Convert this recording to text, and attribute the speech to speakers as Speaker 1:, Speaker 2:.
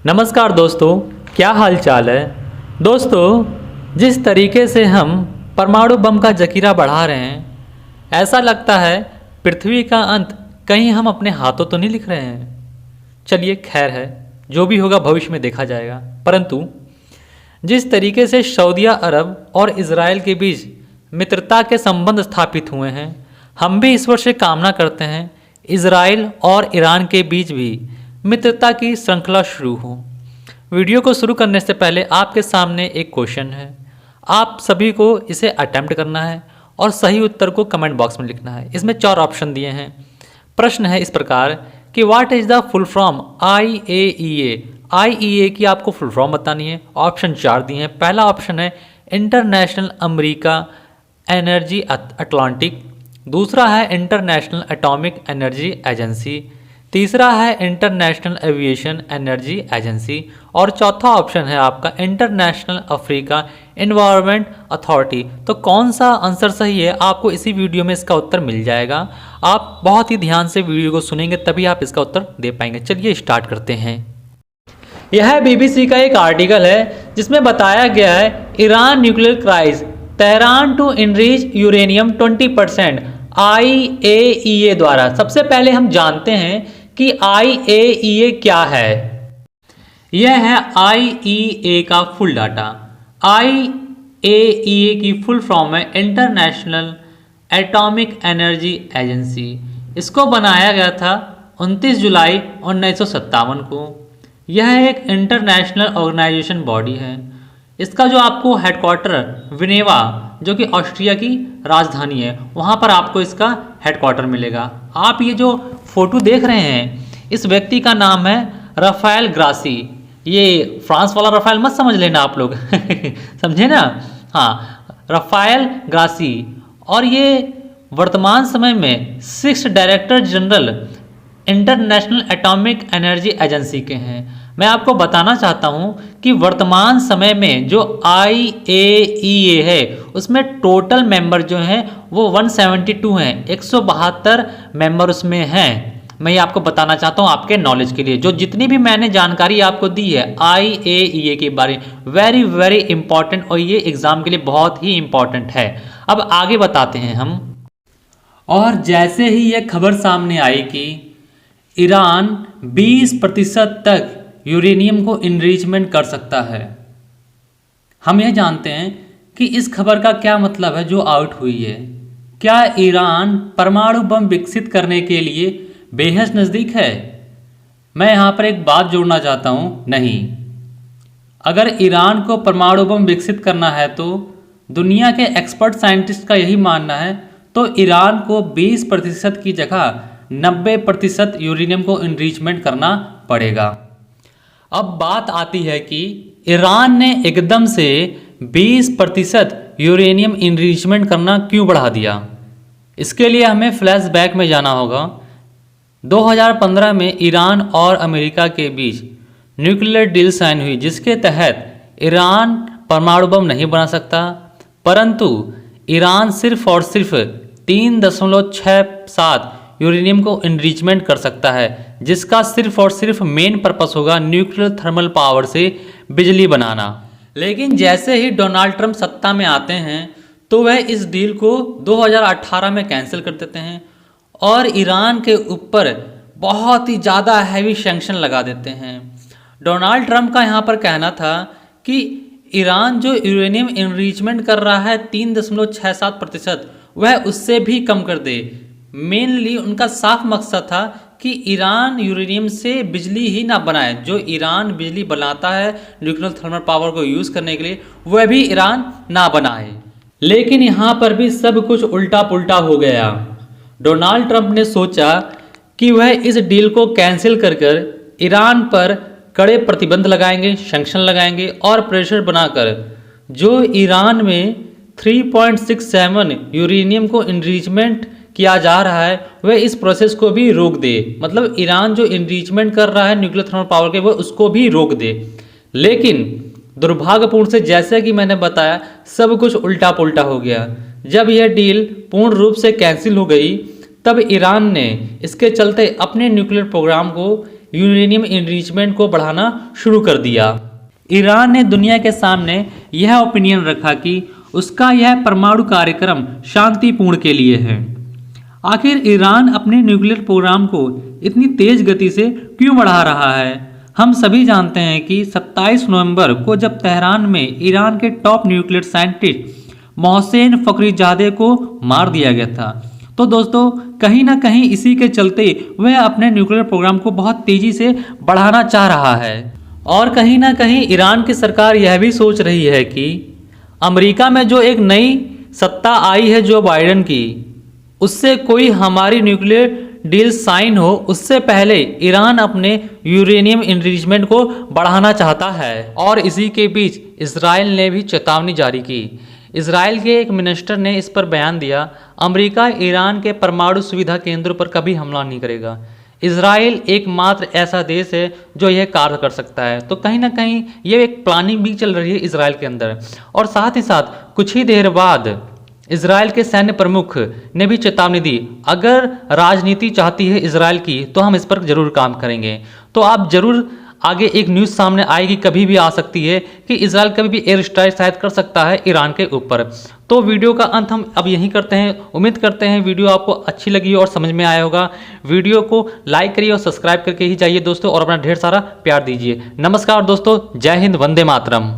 Speaker 1: नमस्कार दोस्तों, क्या हाल चाल है। दोस्तों, जिस तरीके से हम परमाणु बम का जखीरा बढ़ा रहे हैं, ऐसा लगता है पृथ्वी का अंत कहीं हम अपने हाथों तो नहीं लिख रहे हैं। चलिए खैर है, जो भी होगा भविष्य में देखा जाएगा। परंतु जिस तरीके से सऊदी अरब और इजराइल के बीच मित्रता के संबंध स्थापित हुए हैं, हम भी ईश्वर से कामना करते हैं इजराइल और ईरान के बीच भी मित्रता की श्रृंखला शुरू हो। वीडियो को शुरू करने से पहले आपके सामने एक क्वेश्चन है। आप सभी को इसे अटेम्प्ट करना है और सही उत्तर को कमेंट बॉक्स में लिखना है। इसमें 4 ऑप्शन दिए हैं। प्रश्न है इस प्रकार कि what is the full form IAEA। IEA की आपको फुल फॉर्म बतानी है। ऑप्शन 4 दिए हैं। पहला ऑप्शन है इंटरनेशनल अमेरिका एनर्जी अटलांटिक, दूसरा है इंटरनेशनल एटॉमिक एनर्जी एजेंसी, तीसरा है इंटरनेशनल एविएशन एनर्जी एजेंसी और चौथा ऑप्शन है आपका इंटरनेशनल अफ्रीका एनवायरनमेंट अथॉरिटी। तो कौन सा आंसर सही है, आपको इसी वीडियो में इसका उत्तर मिल जाएगा। आप बहुत ही ध्यान से वीडियो को सुनेंगे तभी आप इसका उत्तर दे पाएंगे। चलिए स्टार्ट करते हैं। यह BBC का एक आर्टिकल है जिसमें बताया गया है Iran nuclear crisis, Tehran to enrich uranium 20% IAEA द्वारा। सबसे पहले हम जानते हैं कि IAEA क्या है। यह है IEA का फुल डाटा। IAEA की फुल फॉर्म है इंटरनेशनल एटॉमिक एनर्जी एजेंसी। इसको बनाया गया था 29 जुलाई 1957 को। यह एक इंटरनेशनल ऑर्गेनाइजेशन बॉडी है। इसका जो आपको हेडक्वार्टर विनेवा, जो कि ऑस्ट्रिया की राजधानी है, वहाँ पर आपको इसका हेडक्वार्टर मिलेगा। आप ये जो फोटो देख रहे हैं, इस व्यक्ति का नाम है राफेल ग्रासी। ये फ्रांस वाला राफेल मत समझ लेना आप लोग समझे ना। हाँ, राफेल ग्रासी। और ये वर्तमान समय में 6th director general international atomic energy agency के हैं। मैं आपको बताना चाहता हूं कि वर्तमान समय में जो IAEA है उसमें टोटल मेंबर जो हैं वो 172 हैं। 172 मेंबर उसमें हैं। मैं ये आपको बताना चाहता हूं आपके नॉलेज के लिए। जो जितनी भी मैंने जानकारी आपको दी है IAEA के बारे में, वेरी वेरी इंपॉर्टेंट, और ये एग्जाम के लिए बहुत ही इंपॉर्टेंट है। अब आगे बताते हैं हम। और जैसे ही ये खबर सामने आई कि ईरान 20% तक यूरेनियम को इनरिचमेंट कर सकता है, हम यह जानते हैं कि इस खबर का क्या मतलब है जो आउट हुई है। क्या ईरान परमाणु बम विकसित करने के लिए बेहद नज़दीक है? मैं यहाँ पर एक बात जोड़ना चाहता हूँ, नहीं। अगर ईरान को परमाणु बम विकसित करना है तो दुनिया के एक्सपर्ट साइंटिस्ट का यही मानना है, तो ईरान को 20% की जगह 90% यूरेनियम को इनरिचमेंट करना पड़ेगा। अब बात आती है कि ईरान ने एकदम से 20% यूरेनियम इनरिचमेंट करना क्यों बढ़ा दिया। इसके लिए हमें फ्लैशबैक में जाना होगा। 2015 में ईरान और अमेरिका के बीच न्यूक्लियर डील साइन हुई, जिसके तहत ईरान परमाणु बम नहीं बना सकता, परंतु ईरान सिर्फ और सिर्फ 3.67 यूरेनियम को इनरिचमेंट कर सकता है, जिसका सिर्फ और सिर्फ मेन पर्पस होगा न्यूक्लियर थर्मल पावर से बिजली बनाना। लेकिन जैसे ही डोनाल्ड ट्रंप सत्ता में आते हैं तो वह इस डील को 2018 में कैंसिल कर देते हैं और ईरान के ऊपर बहुत ही ज़्यादा हैवी सैंक्शन लगा देते हैं। डोनाल्ड ट्रंप का यहाँ पर कहना था कि ईरान जो यूरेनियम इनरिचमेंट कर रहा है 3.67%, वह उससे भी कम कर दे। मेनली उनका साफ मकसद था कि ईरान यूरेनियम से बिजली ही ना बनाए। जो ईरान बिजली बनाता है न्यूक्लियर थर्मल पावर को यूज़ करने के लिए, वह भी ईरान ना बनाए। लेकिन यहाँ पर भी सब कुछ उल्टा पुल्टा हो गया। डोनाल्ड ट्रंप ने सोचा कि वह इस डील को कैंसिल कर ईरान पर कड़े प्रतिबंध लगाएंगे, सैंक्शन लगाएंगे और प्रेशर बनाकर जो ईरान में 3.67 यूरेनियम को इनरिचमेंट किया जा रहा है वह इस प्रोसेस को भी रोक दे। मतलब ईरान जो इनरिचमेंट कर रहा है न्यूक्लियर थर्मल पावर के, वह उसको भी रोक दे। लेकिन दुर्भाग्यपूर्ण से, जैसे कि मैंने बताया, सब कुछ उल्टा पुल्टा हो गया। जब यह डील पूर्ण रूप से कैंसिल हो गई तब ईरान ने इसके चलते अपने न्यूक्लियर प्रोग्राम को यूरेनियम इनरिचमेंट को बढ़ाना शुरू कर दिया। ईरान ने दुनिया के सामने यह ओपिनियन रखा कि उसका यह परमाणु कार्यक्रम शांतिपूर्ण के लिए है। आखिर ईरान अपने न्यूक्लियर प्रोग्राम को इतनी तेज गति से क्यों बढ़ा रहा है? हम सभी जानते हैं कि 27 नवंबर को जब तेहरान में ईरान के top nuclear scientist Mohsen Fakhrizadeh को मार दिया गया था, तो दोस्तों कहीं ना कहीं इसी के चलते वह अपने न्यूक्लियर प्रोग्राम को बहुत तेजी से बढ़ाना चाह रहा है। और कहीं ना कहीं ईरान की सरकार यह भी सोच रही है कि अमेरिका में जो एक नई सत्ता आई है जो बाइडेन की, उससे कोई हमारी न्यूक्लियर डील साइन हो उससे पहले ईरान अपने यूरेनियम इनरिचमेंट को बढ़ाना चाहता है। और इसी के बीच इजराइल ने भी चेतावनी जारी की। इजराइल के एक मिनिस्टर ने इस पर बयान दिया, अमेरिका ईरान के परमाणु सुविधा केंद्रों पर कभी हमला नहीं करेगा। इजराइल एकमात्र ऐसा देश है जो यह कार्य कर सकता है। तो कहीं ना कहीं ये एक प्लानिंग भी चल रही है इजराइल के अंदर। और साथ ही साथ कुछ ही देर बाद इजराइल के सैन्य प्रमुख ने भी चेतावनी दी, अगर राजनीति चाहती है इजराइल की तो हम इस पर जरूर काम करेंगे। तो आप जरूर आगे एक न्यूज़ सामने आएगी, कभी भी आ सकती है कि इजराइल कभी भी एयर स्ट्राइक शायद कर सकता है ईरान के ऊपर। तो वीडियो का अंत हम अब यहीं करते हैं। उम्मीद करते हैं वीडियो आपको अच्छी लगी और समझ में आया होगा। वीडियो को लाइक करिए और सब्सक्राइब करके ही जाइए दोस्तों, और अपना ढेर सारा प्यार दीजिए। नमस्कार दोस्तों, जय हिंद, वंदे मातरम।